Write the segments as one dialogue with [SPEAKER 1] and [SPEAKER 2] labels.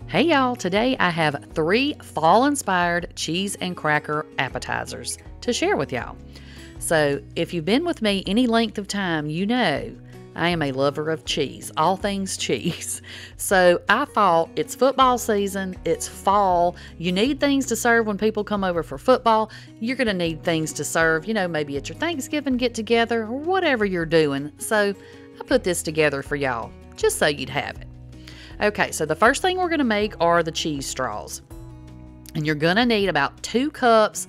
[SPEAKER 1] Hey y'all, today I have 3 fall-inspired cheese and cracker appetizers to share with y'all. So if you've been with me any length of time, you know I am a lover of cheese, all things cheese. So I thought it's football season, it's fall, you need things to serve when people come over for football. You're going to need things to serve, maybe at your Thanksgiving get-together or whatever you're doing. So I put this together for y'all, just so you'd have it. Okay, so the first thing we're going to make are the cheese straws. And you're going to need about 2 cups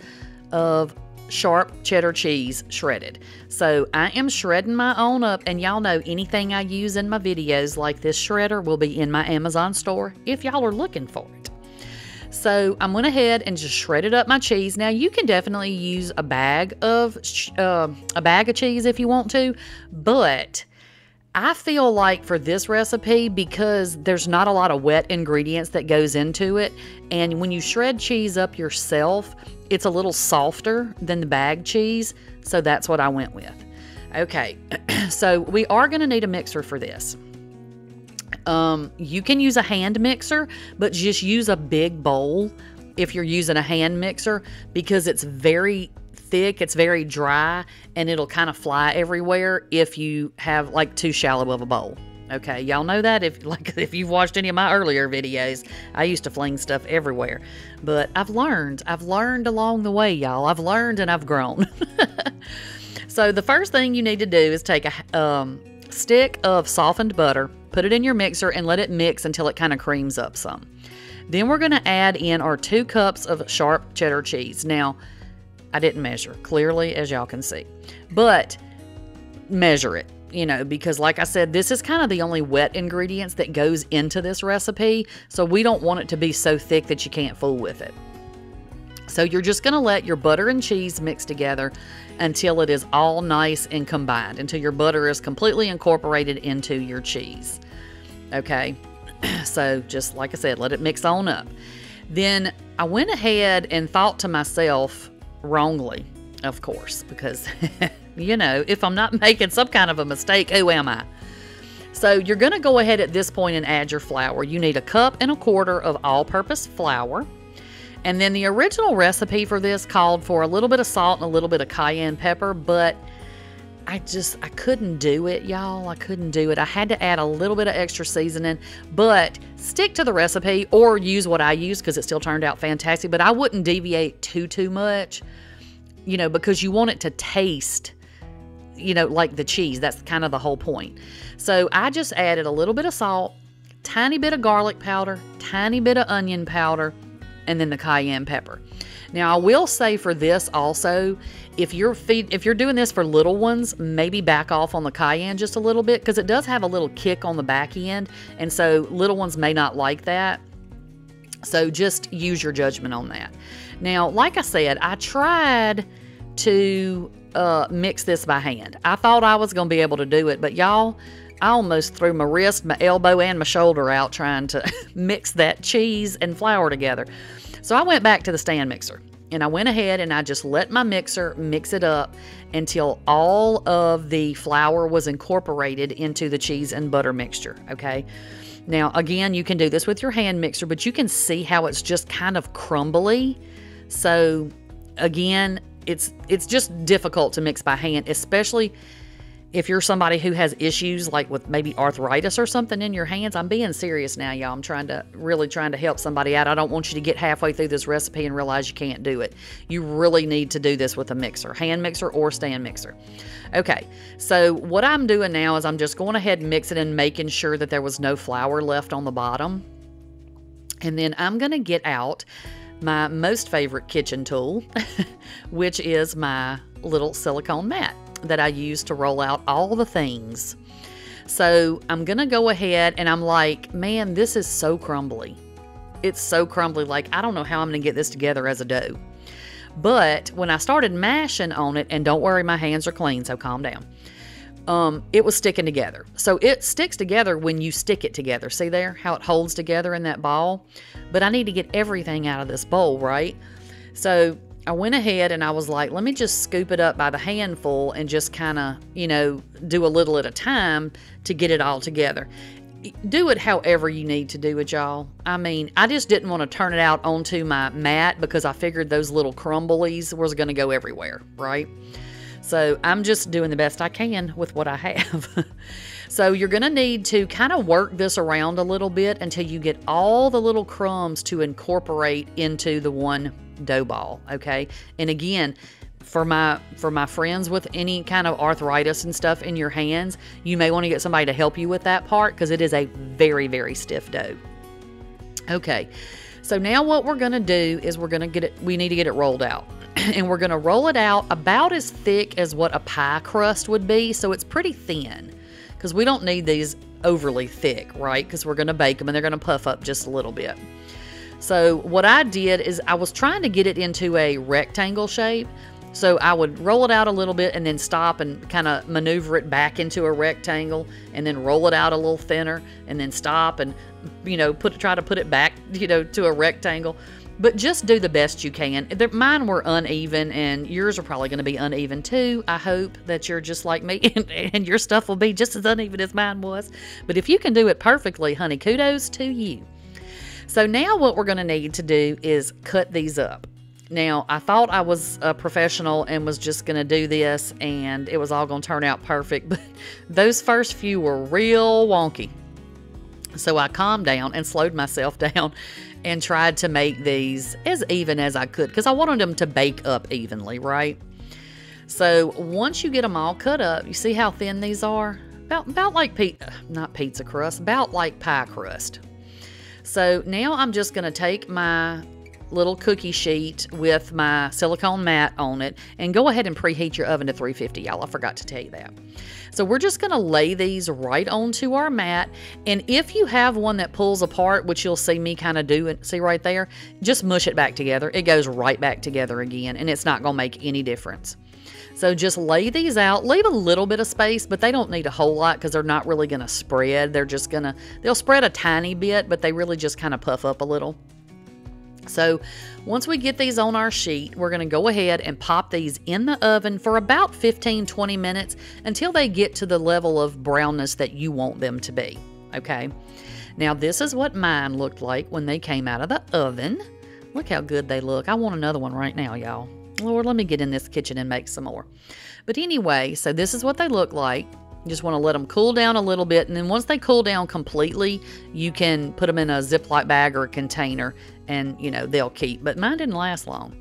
[SPEAKER 1] of sharp cheddar cheese shredded. So I am shredding my own up, and y'all know anything I use in my videos like this shredder will be in my Amazon store if y'all are looking for it. So I went ahead and just shredded up my cheese. Now you can definitely use a bag of cheese if you want to, but I feel like for this recipe, because there's not a lot of wet ingredients that goes into it, and when you shred cheese up yourself, it's a little softer than the bag cheese, so that's what I went with. Okay, so we are going to need a mixer for this. You can use a hand mixer, but just use a big bowl if you're using a hand mixer, because it's very thick, it's very dry, and it'll kind of fly everywhere if you have like too shallow of a bowl. Okay, y'all know that if you've watched any of my earlier videos, I used to fling stuff everywhere. But I've learned along the way, y'all. I've learned and I've grown. So the first thing you need to do is take a stick of softened butter, put it in your mixer, and let it mix until it kind of creams up some. Then we're going to add in our 2 cups of sharp cheddar cheese. Now, I didn't measure, clearly, as y'all can see. But measure it, because like I said, this is kind of the only wet ingredients that goes into this recipe. So we don't want it to be so thick that you can't fool with it. So you're just going to let your butter and cheese mix together until it is all nice and combined, until your butter is completely incorporated into your cheese. Okay, so just like I said, let it mix on up. Then I went ahead and thought to myself, wrongly, of course, because if I'm not making some kind of a mistake, who am I? So you're going to go ahead at this point and add your flour. You need 1.25 cups of all-purpose flour. And then the original recipe for this called for a little bit of salt and a little bit of cayenne pepper, but I couldn't do it, y'all. I couldn't do it. I had to add a little bit of extra seasoning, but stick to the recipe or use what I use because it still turned out fantastic. But I wouldn't deviate too much, because you want it to taste, like the cheese. That's kind of the whole point. So I just added a little bit of salt, tiny bit of garlic powder, tiny bit of onion powder, and then the cayenne pepper. Now, I will say for this also, if you're doing this for little ones, maybe back off on the cayenne just a little bit, because it does have a little kick on the back end, and so little ones may not like that. So just use your judgment on that. Now, like I said, I tried to mix this by hand. I thought I was going to be able to do it, but y'all, I almost threw my wrist, my elbow, and my shoulder out trying to mix that cheese and flour together. So I went back to the stand mixer, and I went ahead and I just let my mixer mix it up until all of the flour was incorporated into the cheese and butter mixture, okay? Now, again, you can do this with your hand mixer, but you can see how it's just kind of crumbly. So, again, it's just difficult to mix by hand, especially if you're somebody who has issues like with maybe arthritis or something in your hands. I'm being serious now, y'all. I'm really trying to help somebody out. I don't want you to get halfway through this recipe and realize you can't do it. You really need to do this with a mixer, hand mixer or stand mixer. Okay, so what I'm doing now is I'm just going ahead and mixing and making sure that there was no flour left on the bottom. And then I'm going to get out my most favorite kitchen tool, which is my little silicone mat that I use to roll out all the things. So I'm gonna go ahead, and I'm like, man, this is so crumbly. It's so crumbly. Like, I don't know how I'm gonna get this together as a dough. But when I started mashing on it, and don't worry, my hands are clean, so calm down. It was sticking together. So it sticks together when you stick it together. See there how it holds together in that ball? But I need to get everything out of this bowl, right? So I went ahead and I was like, let me just scoop it up by the handful and just kind of, do a little at a time to get it all together. do it however you need to do it, y'all. I mean, I just didn't want to turn it out onto my mat because I figured those little crumblies was going to go everywhere, right? So I'm just doing the best I can with what I have. So you're going to need to kind of work this around a little bit until you get all the little crumbs to incorporate into the one dough ball, okay? And again, for my friends with any kind of arthritis and stuff in your hands, you may want to get somebody to help you with that part because it is a very, very stiff dough. Okay, so now what we're going to do is we need to get it rolled out. And we're going to roll it out about as thick as what a pie crust would be, so it's pretty thin because we don't need these overly thick, right? Because we're going to bake them and they're going to puff up just a little bit. So what I did is I was trying to get it into a rectangle shape. So I would roll it out a little bit and then stop and kind of maneuver it back into a rectangle and then roll it out a little thinner and then stop and, you know, try to put it back, you know, to a rectangle. But just do the best you can. Mine were uneven, and yours are probably going to be uneven too. I hope that you're just like me, and your stuff will be just as uneven as mine was. But if you can do it perfectly, honey, kudos to you. So now what we're going to need to do is cut these up. Now, I thought I was a professional and was just going to do this, and it was all going to turn out perfect. But those first few were real wonky. So I calmed down and slowed myself down and tried to make these as even as I could because I wanted them to bake up evenly, right? So once you get them all cut up, you see how thin these are? About like not pizza crust, about like pie crust. So now I'm just going to take my little cookie sheet with my silicone mat on it and go ahead and preheat your oven to 350, y'all. I forgot to tell you that. So we're just going to lay these right onto our mat, and if you have one that pulls apart, which you'll see me kind of do, and see right there, just mush it back together. It goes right back together again, and it's not going to make any difference. So just lay these out, leave a little bit of space, but they don't need a whole lot because they're not really going to spread. They'll spread a tiny bit, but they really just kind of puff up a little. So once we get these on our sheet, we're going to go ahead and pop these in the oven for about 15-20 minutes until they get to the level of brownness that you want them to be, okay? Now this is what mine looked like when they came out of the oven. Look how good they look. I want another one right now, y'all. Lord, let me get in this kitchen and make some more. But anyway, so this is what they look like. You just want to let them cool down a little bit, and then once they cool down completely, you can put them in a Ziploc bag or a container, and, you know, they'll keep. But mine didn't last long.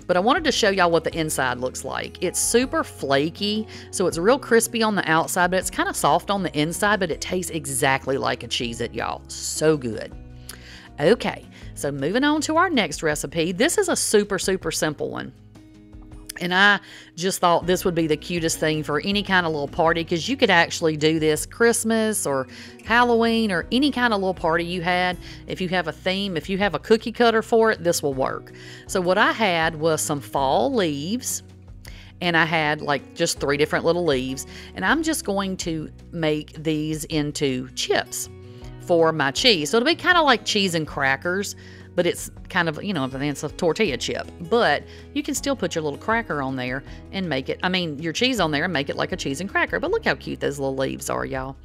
[SPEAKER 1] But I wanted to show y'all what the inside looks like. It's super flaky, so it's real crispy on the outside, but it's kind of soft on the inside, but it tastes exactly like a Cheez-It, y'all. So good. Okay, so moving on to our next recipe. This is a super, super simple one. And I just thought this would be the cutest thing for any kind of little party, because you could actually do this Christmas or Halloween or any kind of little party you had. If you have a theme, if you have a cookie cutter for it, this will work. So what I had was some fall leaves, and I had like just 3 different little leaves, and I'm just going to make these into chips for my cheese. So it'll be kind of like cheese and crackers, but it's kind of, you know, it's a tortilla chip. But you can still put your little cracker on there and make it, your cheese on there and make it like a cheese and cracker. But look how cute those little leaves are, y'all.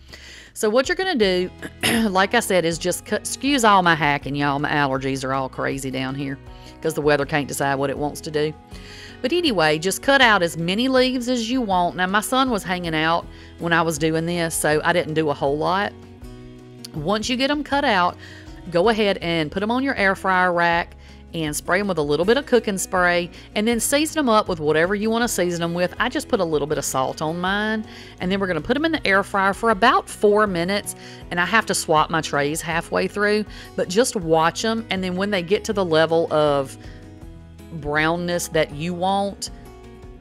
[SPEAKER 1] So what you're going to do, like I said, is just excuse all my hacking, y'all. My allergies are all crazy down here because the weather can't decide what it wants to do. But anyway, just cut out as many leaves as you want. Now, my son was hanging out when I was doing this, so I didn't do a whole lot. Once you get them cut out, go ahead and put them on your air fryer rack and spray them with a little bit of cooking spray, and then season them up with whatever you want to season them with. I just put a little bit of salt on mine, and then we're going to put them in the air fryer for about 4 minutes, and I have to swap my trays halfway through, but just watch them, and then when they get to the level of brownness that you want,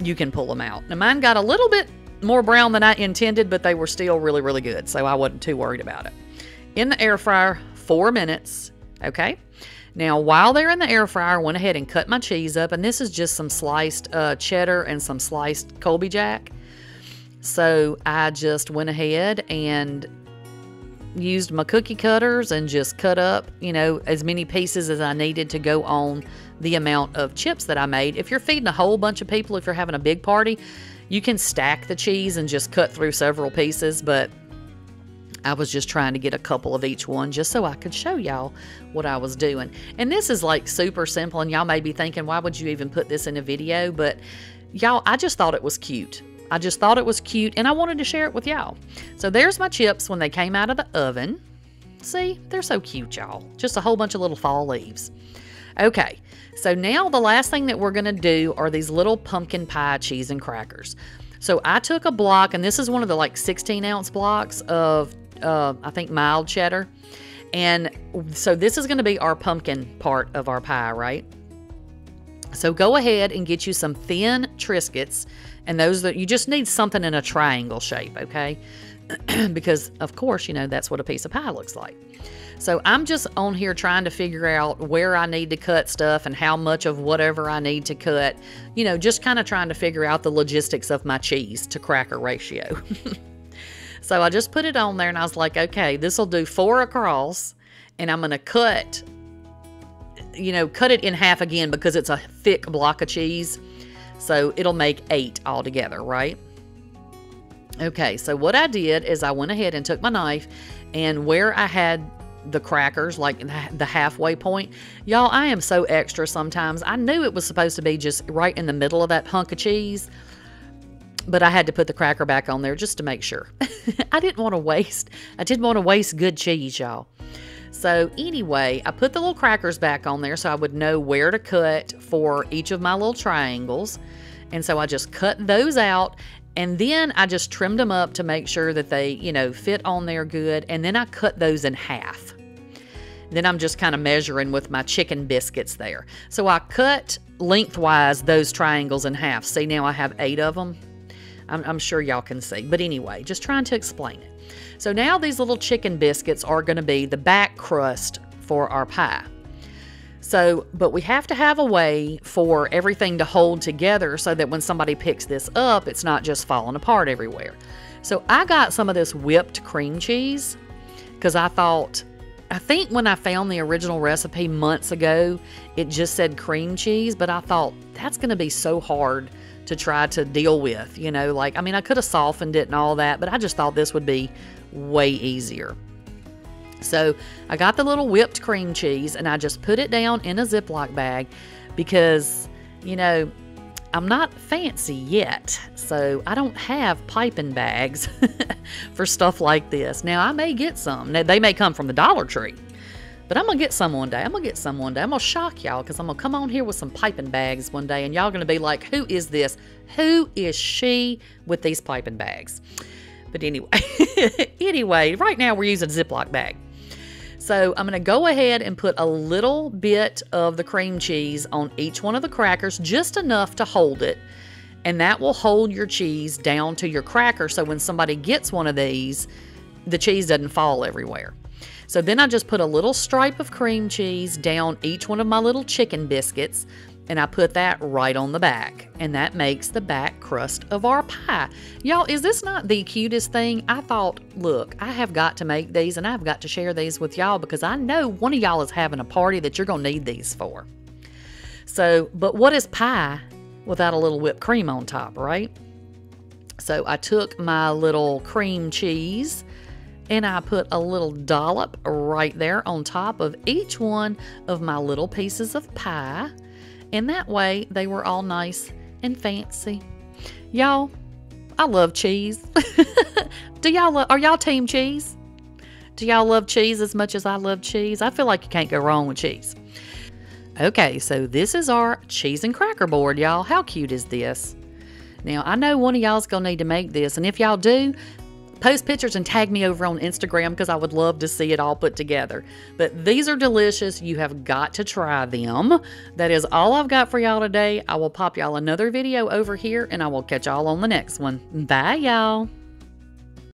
[SPEAKER 1] you can pull them out. Now mine got a little bit more brown than I intended, but they were still really, really good, so I wasn't too worried about it. In the air fryer, 4 minutes, okay? Now, while they're in the air fryer, I went ahead and cut my cheese up, and this is just some sliced cheddar and some sliced Colby Jack. So I just went ahead and used my cookie cutters and just cut up, you know, as many pieces as I needed to go on the amount of chips that I made. If you're feeding a whole bunch of people, if you're having a big party, you can stack the cheese and just cut through several pieces, but I was just trying to get a couple of each one just so I could show y'all what I was doing. And this is like super simple, and y'all may be thinking, why would you even put this in a video? But y'all, I just thought it was cute. I just thought it was cute, and I wanted to share it with y'all. So there's my chips when they came out of the oven. See, they're so cute, y'all. Just a whole bunch of little fall leaves. Okay, so now the last thing that we're going to do are these little pumpkin pie cheese and crackers. So I took a block, and this is one of the like 16-ounce blocks of I think mild cheddar. And so this is going to be our pumpkin part of our pie, right? So go ahead and get you some thin Triscuits, and those that you just need something in a triangle shape, okay? Because of course, you know, that's what a piece of pie looks like. So I'm just on here trying to figure out where I need to cut stuff and how much of whatever I need to cut, you know, just kind of trying to figure out the logistics of my cheese to cracker ratio. So I just put it on there, and I was like, okay, this will do 4 across, and I'm going to cut it in half again because it's a thick block of cheese. So it'll make 8 altogether, right? Okay, so what I did is I went ahead and took my knife, and where I had the crackers, like the halfway point, y'all, I am so extra sometimes. I knew it was supposed to be just right in the middle of that hunk of cheese, but I had to put the cracker back on there just to make sure. I didn't want to waste good cheese, y'all. So anyway, I put the little crackers back on there so I would know where to cut for each of my little triangles. And so I just cut those out, and then I just trimmed them up to make sure that they, you know, fit on there good. And then I cut those in half. Then I'm just kind of measuring with my chicken biscuits there. So I cut lengthwise those triangles in half. See, now I have 8 of them. I'm sure y'all can see. But anyway, just trying to explain it. So now these little chicken biscuits are going to be the back crust for our pie. So, but we have to have a way for everything to hold together so that when somebody picks this up, it's not just falling apart everywhere. So I got some of this whipped cream cheese because I think when I found the original recipe months ago, it just said cream cheese, but I thought that's going to be so hard to try to deal with, you know, like, I mean, I could have softened it and all that, but I just thought this would be way easier. So I got the little whipped cream cheese, and I just put it down in a Ziploc bag because, you know, I'm not fancy yet, so I don't have piping bags for stuff like this. Now, I may get some. Now, they may come from the Dollar Tree, but I'm going to get some one day. I'm going to shock y'all because I'm going to come on here with some piping bags one day, and y'all going to be like, who is this? Who is she with these piping bags? But anyway, right now we're using a Ziploc bag. So I'm going to go ahead and put a little bit of the cream cheese on each one of the crackers, just enough to hold it. And that will hold your cheese down to your cracker, so when somebody gets one of these, the cheese doesn't fall everywhere. So then I just put a little stripe of cream cheese down each one of my little chicken biscuits, and I put that right on the back. And that makes the back crust of our pie. Y'all, is this not the cutest thing? I thought, look, I have got to make these, and I've got to share these with y'all because I know one of y'all is having a party that you're going to need these for. So, but what is pie without a little whipped cream on top, right? So I took my little cream cheese, and I put a little dollop right there on top of each one of my little pieces of pie. And that way they were all nice and fancy. Y'all, I love cheese. Are y'all team cheese? Do y'all love cheese as much as I love cheese? I feel like you can't go wrong with cheese. Okay, so this is our cheese and cracker board, y'all. How cute is this? Now, I know one of y'all's gonna need to make this, and if y'all do, post pictures and tag me over on Instagram because I would love to see it all put together. But these are delicious. You have got to try them. That is all I've got for y'all today. I will pop y'all another video over here, and I will catch y'all on the next one. Bye, y'all.